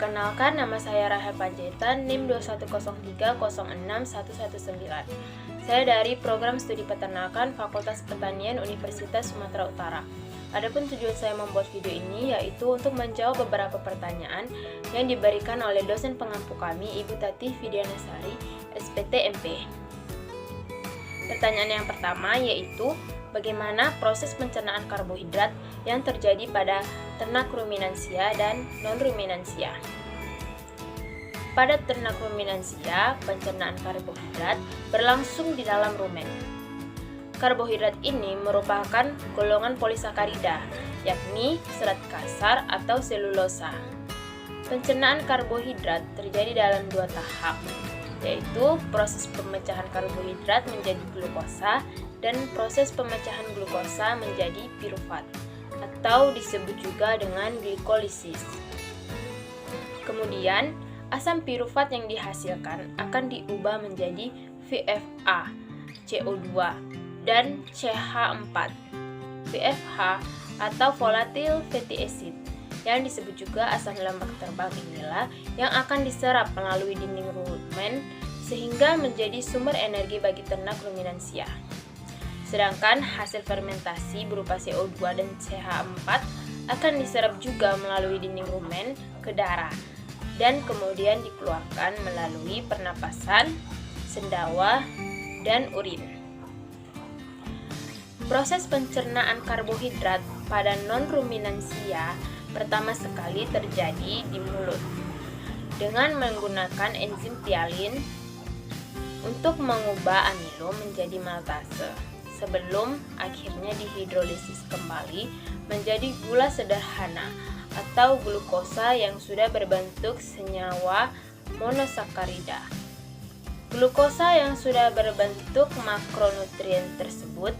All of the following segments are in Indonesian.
Perkenalkan, nama saya Rahel Panjaitan, NIM 2103061119. Saya dari Program Studi Peternakan Fakultas Pertanian Universitas Sumatera Utara. Adapun tujuan saya membuat video ini yaitu untuk menjawab beberapa pertanyaan yang diberikan oleh dosen pengampu kami, Ibu Tati Fidianasari, SPT MP. Pertanyaan yang pertama yaitu, bagaimana proses pencernaan karbohidrat yang terjadi pada ternak ruminansia dan non-ruminansia? Pada ternak ruminansia, pencernaan karbohidrat berlangsung di dalam rumen. Karbohidrat ini merupakan golongan polisakarida, yakni serat kasar atau selulosa. Pencernaan karbohidrat terjadi dalam dua tahap, yaitu proses pemecahan karbohidrat menjadi glukosa dan proses pemecahan glukosa menjadi pirufat, atau disebut juga dengan glikolisis. Kemudian, asam pirufat yang dihasilkan akan diubah menjadi VFA, CO2, dan CH4. VFH atau volatile fatty acid yang disebut juga asam lemak terbang inilah yang akan diserap melalui dinding rumen sehingga menjadi sumber energi bagi ternak ruminansia. Sedangkan hasil fermentasi berupa CO2 dan CH4 akan diserap juga melalui dinding rumen ke darah dan kemudian dikeluarkan melalui pernapasan, sendawa, dan urin. Proses pencernaan karbohidrat pada non-ruminansia pertama sekali terjadi di mulut dengan menggunakan enzim tialin untuk mengubah amilo menjadi maltase sebelum akhirnya dihidrolisis kembali menjadi gula sederhana atau glukosa yang sudah berbentuk senyawa monosakarida. Glukosa yang sudah berbentuk makronutrien tersebut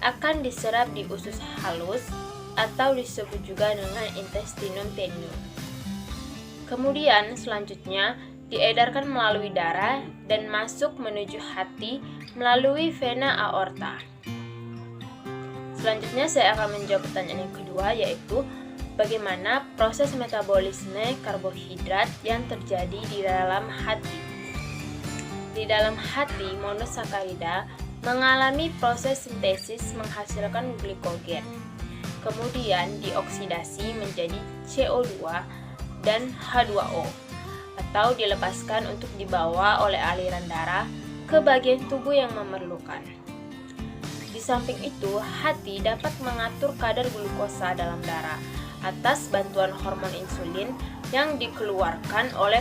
akan diserap di usus halus atau disebut juga dengan intestinum tenue. Kemudian selanjutnya diedarkan melalui darah dan masuk menuju hati melalui vena aorta. Selanjutnya saya akan menjawab pertanyaan yang kedua, yaitu bagaimana proses metabolisme karbohidrat yang terjadi di dalam hati. Di dalam hati, monosakarida mengalami proses sintesis menghasilkan glikogen. Kemudian dioksidasi menjadi CO2 dan H2O atau dilepaskan untuk dibawa oleh aliran darah ke bagian tubuh yang memerlukan. Di samping itu, hati dapat mengatur kadar glukosa dalam darah atas bantuan hormon insulin yang dikeluarkan oleh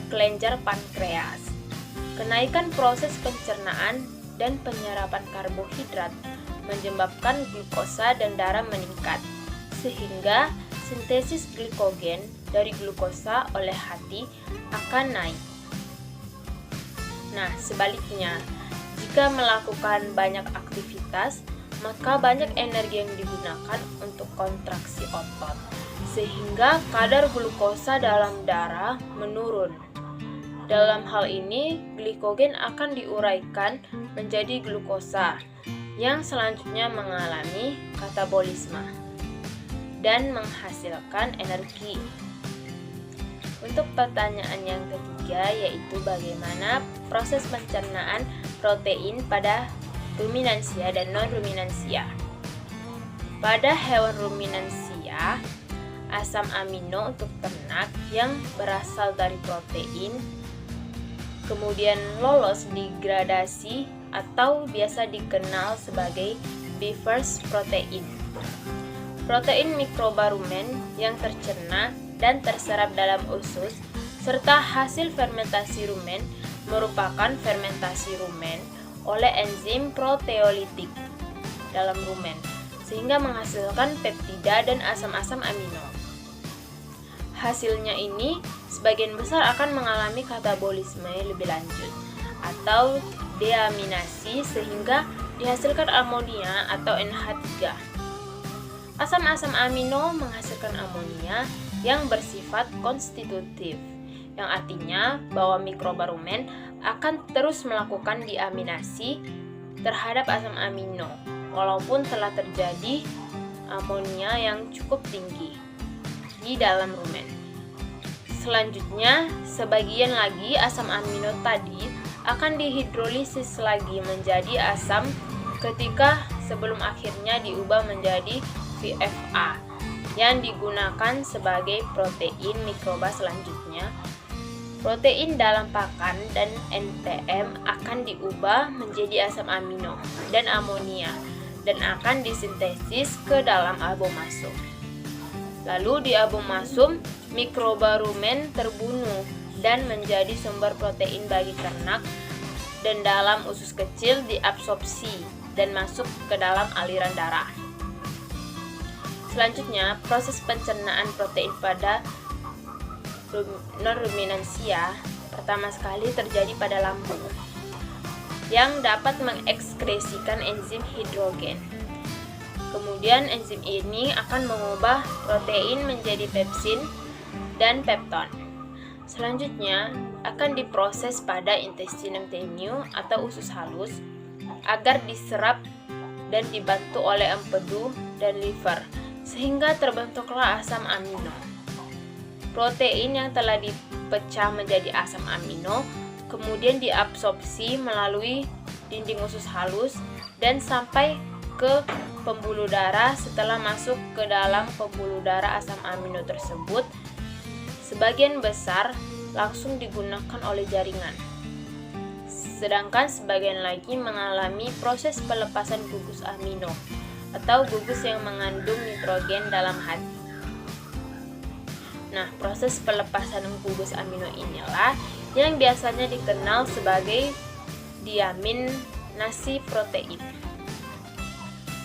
kelenjar pankreas. Kenaikan proses pencernaan dan penyerapan karbohidrat menyebabkan glukosa dan darah meningkat, sehingga sintesis glikogen dari glukosa oleh hati akan naik. Nah, sebaliknya, jika melakukan banyak aktivitas, maka banyak energi yang digunakan untuk kontraksi otot, sehingga kadar glukosa dalam darah menurun. Dalam hal ini, glikogen akan diuraikan menjadi glukosa yang selanjutnya mengalami katabolisme dan menghasilkan energi. Untuk pertanyaan yang ketiga yaitu bagaimana proses pencernaan protein pada ruminansia dan non-ruminansia. Pada hewan ruminansia, asam amino untuk ternak yang berasal dari protein kemudian lolos degradasi atau biasa dikenal sebagai Beaver's protein. Protein mikroba rumen yang tercerna dan terserap dalam usus serta hasil fermentasi rumen merupakan fermentasi rumen oleh enzim proteolitik dalam rumen sehingga menghasilkan peptida dan asam-asam amino. Hasilnya ini sebagian besar akan mengalami katabolisme lebih lanjut atau deaminasi sehingga dihasilkan amonia atau NH3. Asam-asam amino menghasilkan amonia yang bersifat konstitutif, yang artinya bahwa mikroba rumen akan terus melakukan deaminasi terhadap asam amino walaupun telah terjadi amonia yang cukup tinggi di dalam rumen. Selanjutnya, sebagian lagi asam amino tadi akan dihidrolisis lagi menjadi asam ketika sebelum akhirnya diubah menjadi VFA yang digunakan sebagai protein mikroba selanjutnya. Protein dalam pakan dan NTM akan diubah menjadi asam amino dan amonia dan akan disintesis ke dalam abomasum. Lalu di abomasum, mikroba rumen terbunuh dan menjadi sumber protein bagi ternak dan dalam usus kecil diabsorpsi dan masuk ke dalam aliran darah. Selanjutnya, proses pencernaan protein pada non-ruminansia pertama sekali terjadi pada lambung yang dapat mengekskresikan enzim hidrogen. Kemudian enzim ini akan mengubah protein menjadi pepsin dan pepton. Selanjutnya akan diproses pada intestinum tenue atau usus halus agar diserap dan dibantu oleh empedu dan liver sehingga terbentuklah asam amino. Protein yang telah dipecah menjadi asam amino kemudian diabsorpsi melalui dinding usus halus dan sampai ke pembuluh darah. Setelah masuk ke dalam pembuluh darah, asam amino tersebut sebagian besar langsung digunakan oleh jaringan, sedangkan sebagian lagi mengalami proses pelepasan gugus amino atau gugus yang mengandung nitrogen dalam hati. Nah, proses pelepasan gugus amino inilah yang biasanya dikenal sebagai diaminasi protein.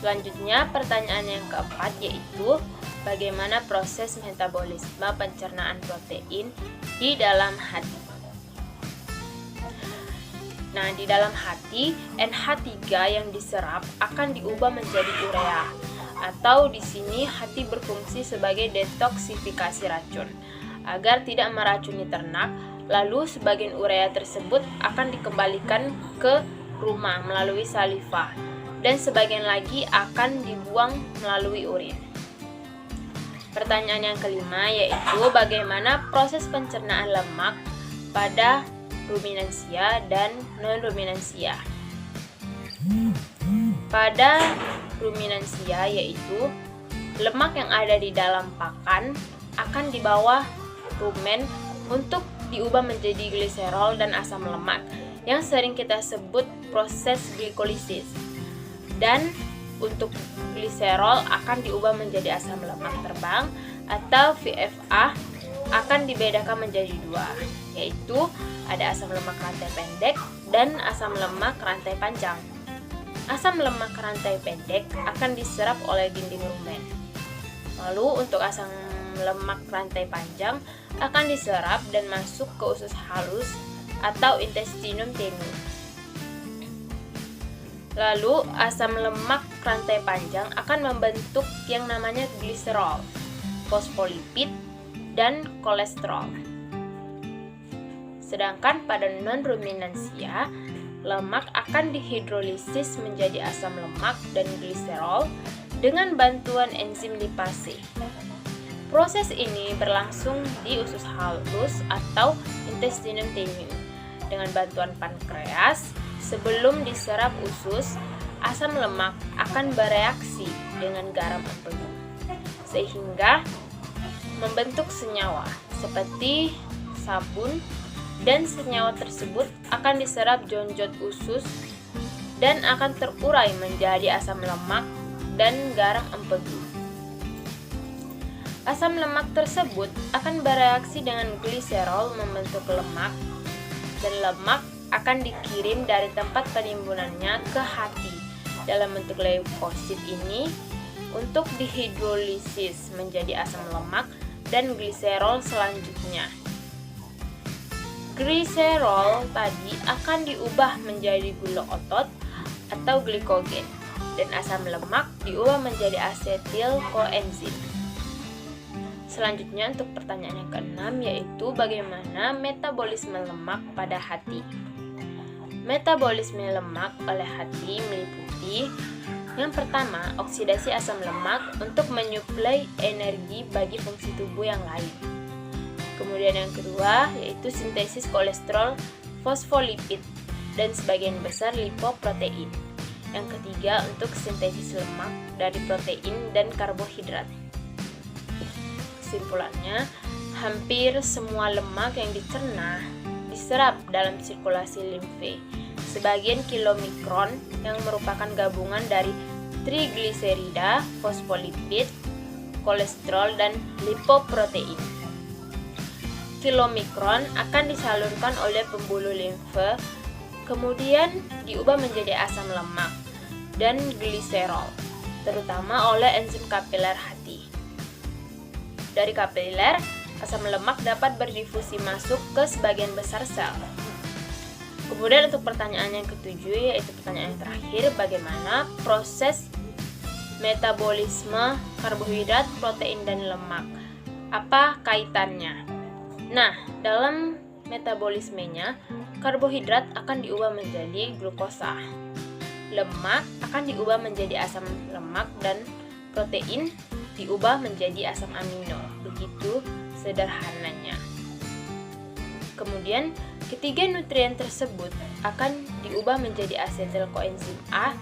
Selanjutnya, pertanyaan yang keempat yaitu bagaimana proses metabolisme pencernaan protein di dalam hati. Nah, di dalam hati, NH3 yang diserap akan diubah menjadi urea, atau di sini hati berfungsi sebagai detoksifikasi racun agar tidak meracuni ternak. Lalu sebagian urea tersebut akan dikembalikan ke rumah melalui saliva dan sebagian lagi akan dibuang melalui urin. Pertanyaan yang kelima yaitu bagaimana proses pencernaan lemak pada ruminansia dan non-ruminansia. Pada ruminansia yaitu lemak yang ada di dalam pakan akan dibawa rumen untuk diubah menjadi gliserol dan asam lemak yang sering kita sebut proses glikolisis. Dan untuk gliserol akan diubah menjadi asam lemak terbang atau VFA akan dibedakan menjadi dua, yaitu ada asam lemak rantai pendek dan asam lemak rantai panjang. Asam lemak rantai pendek akan diserap oleh dinding rumen. Lalu untuk asam lemak rantai panjang akan diserap dan masuk ke usus halus atau intestinum tenue. Lalu asam lemak rantai panjang akan membentuk yang namanya gliserol, fosfolipid, dan kolesterol. Sedangkan pada non-ruminansia, lemak akan dihidrolisis menjadi asam lemak dan gliserol dengan bantuan enzim lipase. Proses ini berlangsung di usus halus atau intestinum tenue dengan bantuan pankreas. Sebelum diserap usus, asam lemak akan bereaksi dengan garam empedu sehingga membentuk senyawa seperti sabun, dan senyawa tersebut akan diserap jonjot usus dan akan terurai menjadi asam lemak dan garam empedu. Asam lemak tersebut akan bereaksi dengan gliserol membentuk lemak, dan lemak akan dikirim dari tempat penimbunannya ke hati dalam bentuk leukosit ini untuk dihidrolisis menjadi asam lemak dan gliserol selanjutnya. Gliserol tadi akan diubah menjadi gula otot atau glikogen, dan asam lemak diubah menjadi asetil koenzim. Selanjutnya untuk pertanyaan yang keenam yaitu bagaimana metabolisme lemak pada hati. Metabolisme lemak oleh hati meliputi yang pertama, oksidasi asam lemak untuk menyuplai energi bagi fungsi tubuh yang lain. Kemudian yang kedua yaitu sintesis kolesterol, fosfolipid, dan sebagian besar lipoprotein. Yang ketiga untuk sintesis lemak dari protein dan karbohidrat. Kesimpulannya, hampir semua lemak yang dicerna diserap dalam sirkulasi limfe. Sebagian kilomikron yang merupakan gabungan dari trigliserida, fosfolipid, kolesterol, dan lipoprotein. Kilomikron akan disalurkan oleh pembuluh limfe, kemudian diubah menjadi asam lemak dan gliserol, terutama oleh enzim kapiler hati. Dari kapiler, asam lemak dapat berdifusi masuk ke sebagian besar sel. Kemudian untuk pertanyaan yang ketujuh, yaitu pertanyaan yang terakhir, bagaimana proses metabolisme karbohidrat, protein, dan lemak? Apa kaitannya? Nah, dalam metabolismenya, karbohidrat akan diubah menjadi glukosa, lemak akan diubah menjadi asam lemak, dan protein diubah menjadi asam amino. Begitu sederhananya. Kemudian, ketiga nutrien tersebut akan diubah menjadi asetil koenzim A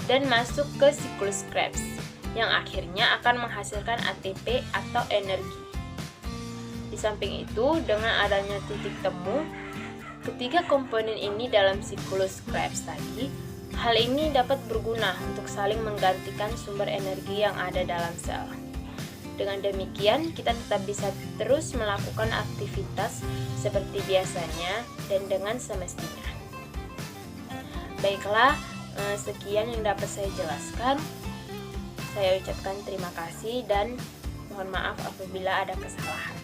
dan masuk ke siklus Krebs, yang akhirnya akan menghasilkan ATP atau energi. Di samping itu, dengan adanya titik temu ketiga komponen ini dalam siklus Krebs tadi, hal ini dapat berguna untuk saling menggantikan sumber energi yang ada dalam sel. Dengan demikian, kita tetap bisa terus melakukan aktivitas seperti biasanya dan dengan semestinya. Baiklah, sekian yang dapat saya jelaskan. Saya ucapkan terima kasih dan mohon maaf apabila ada kesalahan.